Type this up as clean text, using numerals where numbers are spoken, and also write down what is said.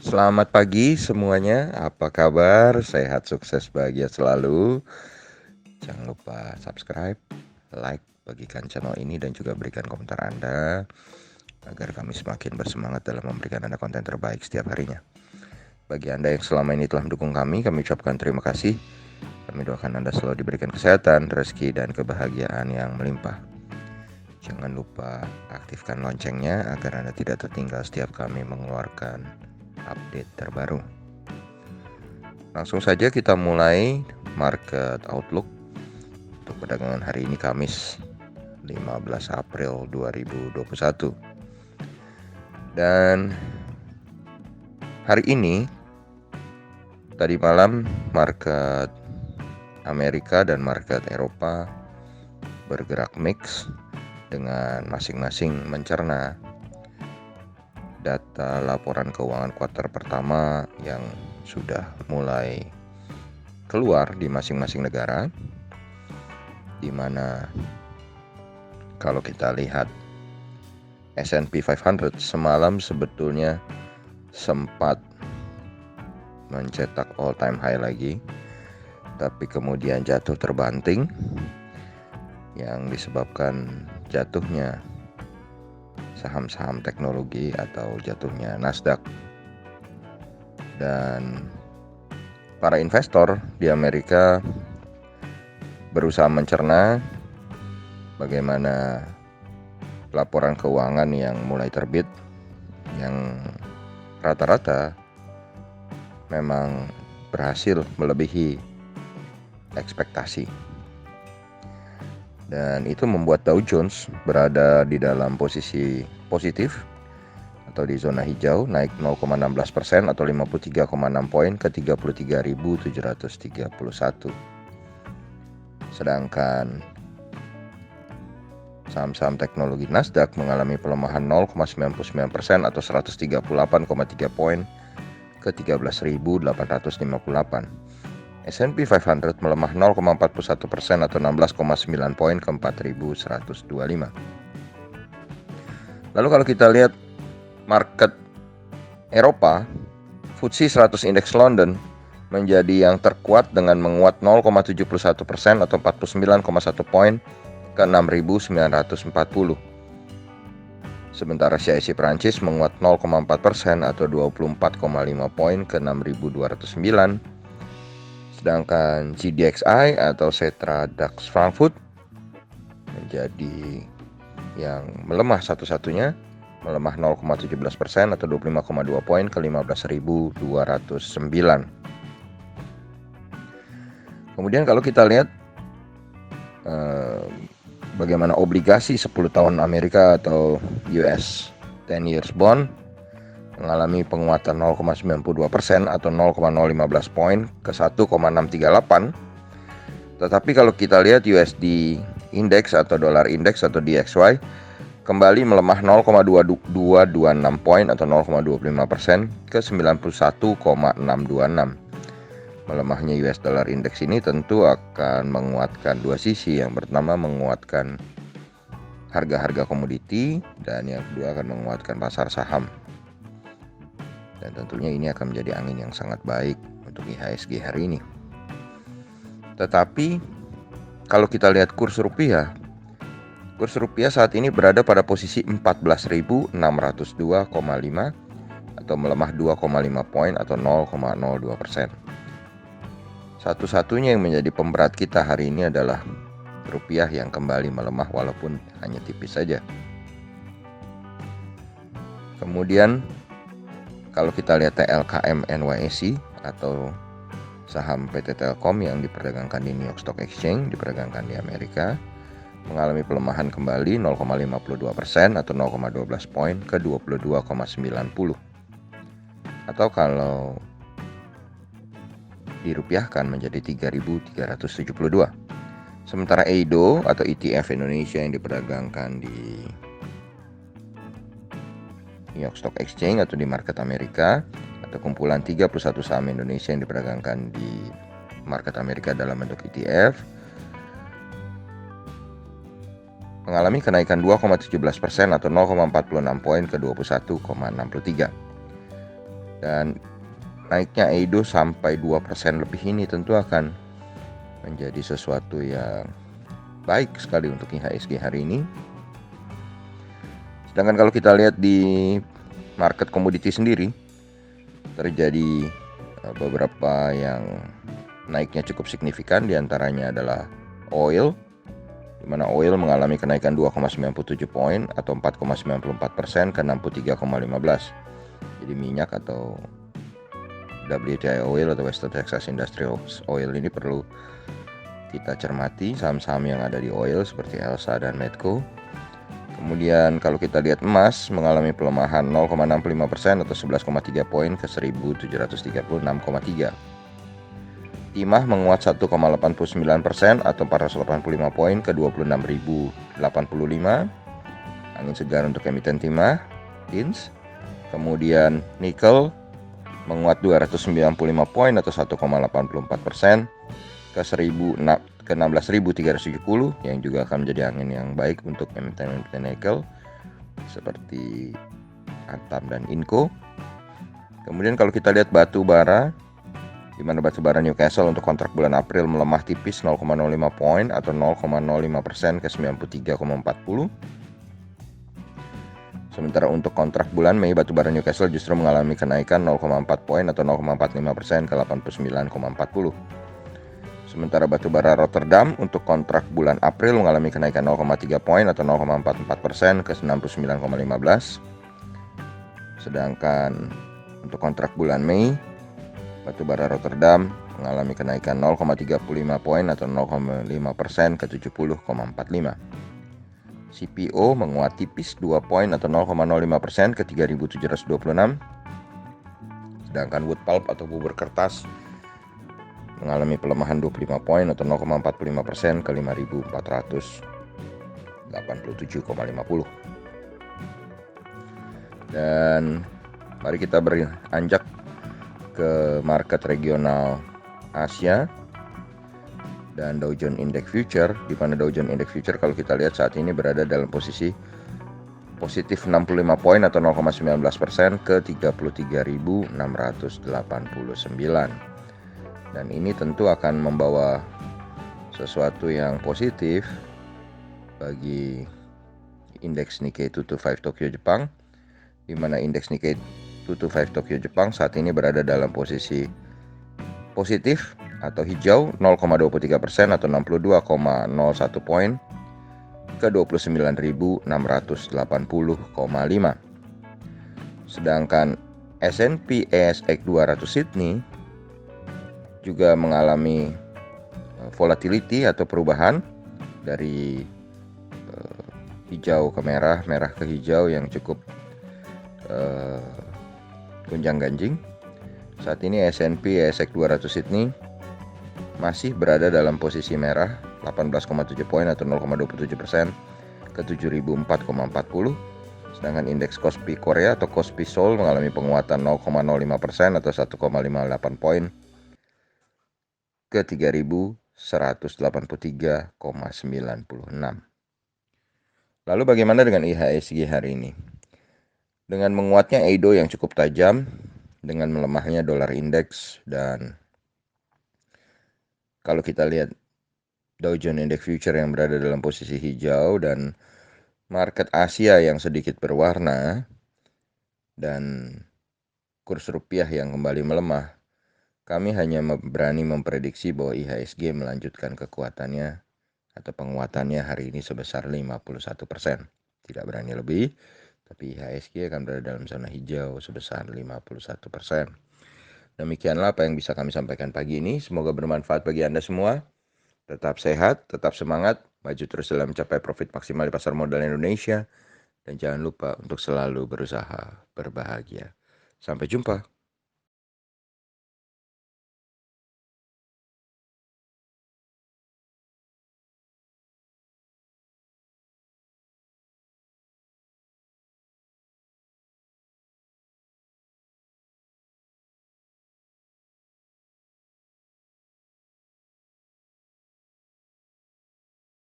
Selamat pagi semuanya, apa kabar? Sehat, sukses, bahagia selalu. Jangan lupa subscribe, like, bagikan channel ini dan juga berikan komentar Anda agar kami semakin bersemangat dalam memberikan Anda konten terbaik setiap harinya. Bagi Anda yang selama ini telah mendukung kami ucapkan terima kasih. Kami doakan Anda selalu diberikan kesehatan, rezeki, dan kebahagiaan yang melimpah. Jangan lupa aktifkan loncengnya agar Anda tidak tertinggal setiap kami mengeluarkan update terbaru. Langsung saja kita mulai market outlook untuk perdagangan hari ini Kamis 15 April 2021. Dan hari ini tadi malam market Amerika dan market Eropa bergerak mix dengan masing-masing mencerna data laporan keuangan kuartal pertama yang sudah mulai keluar di masing-masing negara, di mana kalau kita lihat S&P 500 semalam sebetulnya sempat mencetak all time high lagi, tapi kemudian jatuh terbanting yang disebabkan jatuhnya saham-saham teknologi atau jatuhnya Nasdaq. Dan para investor di Amerika berusaha mencerna bagaimana laporan keuangan yang mulai terbit yang rata-rata memang berhasil melebihi ekspektasi. Dan itu membuat Dow Jones berada di dalam posisi positif atau di zona hijau, naik 0,16% atau 53,6 poin ke 33.731. Sedangkan saham-saham teknologi Nasdaq mengalami pelemahan 0,99% atau 138,3 poin ke 13.858. S&P 500 melemah 0,41% atau 16,9 poin ke 4.125. Lalu kalau kita lihat market Eropa, FTSE 100 Index London menjadi yang terkuat dengan menguat 0,71% atau 49,1 poin ke 6.940. Sementara CAC Prancis menguat 0,4% atau 24,5 poin ke 6.209. Sedangkan CDXI atau Xetra DAX Frankfurt menjadi yang melemah satu-satunya, melemah 0,17% atau 25,2 poin ke 15.209. Kemudian kalau kita lihat bagaimana obligasi 10 tahun Amerika atau US 10 years bond mengalami penguatan 0,92% atau 0,015 poin ke 1,638. Tetapi kalau kita lihat USD Index atau dolar index atau DXY kembali melemah 0,2226 poin atau 0,25% ke 91,626. Melemahnya US dollar index ini tentu akan menguatkan dua sisi. Yang pertama menguatkan harga-harga komoditi dan yang kedua akan menguatkan pasar saham. Dan tentunya ini akan menjadi angin yang sangat baik untuk IHSG hari ini. Tetapi kalau kita lihat kurs rupiah saat ini berada pada posisi 14.602,5 atau melemah 2,5 poin atau 0,02%. Satu-satunya yang menjadi pemberat kita hari ini adalah rupiah yang kembali melemah walaupun hanya tipis saja. Kemudian kalau kita lihat TLKM NYSE atau saham PT Telkom yang diperdagangkan di New York Stock Exchange, diperdagangkan di Amerika, mengalami pelemahan kembali 0,52% atau 0,12 poin ke 22,90. Atau kalau dirupiahkan menjadi 3.372. Sementara EIDO atau ETF Indonesia yang diperdagangkan di New York Stock Exchange atau di market Amerika atau kumpulan 31 saham Indonesia yang diperdagangkan di market Amerika dalam bentuk ETF mengalami kenaikan 2,17% atau 0,46 poin ke 21,63. Dan naiknya EIDO sampai 2% lebih ini tentu akan menjadi sesuatu yang baik sekali untuk IHSG hari ini. Sedangkan kalau kita lihat di market komoditi sendiri, terjadi beberapa yang naiknya cukup signifikan, diantaranya adalah oil, di mana oil mengalami kenaikan 2,97 poin atau 4,94% ke 63,15. Jadi minyak atau WTI oil atau West Texas Industrial Oil ini perlu kita cermati saham-saham yang ada di oil seperti Elsa dan Medco. Kemudian kalau kita lihat emas mengalami pelemahan 0,65% atau 11,3 poin ke 1736,3. Timah menguat 1,89% atau 485 poin ke 26.085. Angin segar untuk emiten timah, TINS. Kemudian nikel menguat 295 poin atau 1,84% ke 16.370, yang juga akan menjadi angin yang baik untuk emiten-emiten nikel seperti Antam dan Inco. Kemudian kalau kita lihat batu bara, di mana batu bara Newcastle untuk kontrak bulan April melemah tipis 0,05 poin atau 0,05% ke 93,40. Sementara untuk kontrak bulan Mei, batu bara Newcastle justru mengalami kenaikan 0,4 poin atau 0,45% ke 89,40. Sementara batu bara Rotterdam untuk kontrak bulan April mengalami kenaikan 0,3 poin atau 0,44% ke 99,15. Sedangkan untuk kontrak bulan Mei, batu bara Rotterdam mengalami kenaikan 0,35 poin atau 0,5% ke 70,45. CPO menguat tipis 2 poin atau 0,05% ke 3.726. Sedangkan wood pulp atau bubur kertas mengalami pelemahan 25 poin atau 0,45% ke 5.487,50. Dan mari kita beranjak ke market regional Asia dan Dow Jones Index Future, di mana Dow Jones Index Future kalau kita lihat saat ini berada dalam posisi positif 65 poin atau 0,19% ke 33.689. Dan ini tentu akan membawa sesuatu yang positif bagi indeks Nikkei 225 Tokyo Jepang, di mana indeks Nikkei 225 Tokyo Jepang saat ini berada dalam posisi positif atau hijau 0,23% atau 62,01 poin ke 29.680,5. Sedangkan S&P ASX 200 Sydney juga mengalami volatility atau perubahan dari hijau ke merah, merah ke hijau yang cukup gonjang-ganjing. Saat ini S&P ASX 200 Sydney masih berada dalam posisi merah 18,7 poin atau 0,27% ke 7.004,40. Sedangkan indeks Kospi Korea atau Kospi Seoul mengalami penguatan 0,05% atau 1,58 poin ke 3.183,96. Lalu bagaimana dengan IHSG hari ini? Dengan menguatnya EIDO yang cukup tajam, dengan melemahnya dolar indeks, dan kalau kita lihat Dow Jones Index Future yang berada dalam posisi hijau dan market Asia yang sedikit berwarna dan kurs rupiah yang kembali melemah, kami hanya berani memprediksi bahwa IHSG melanjutkan kekuatannya atau penguatannya hari ini sebesar 51%. Tidak berani lebih, tapi IHSG akan berada dalam zona hijau sebesar 51%. Demikianlah apa yang bisa kami sampaikan pagi ini. Semoga bermanfaat bagi Anda semua. Tetap sehat, tetap semangat, maju terus dalam mencapai profit maksimal di pasar modal Indonesia. Dan jangan lupa untuk selalu berusaha berbahagia. Sampai jumpa.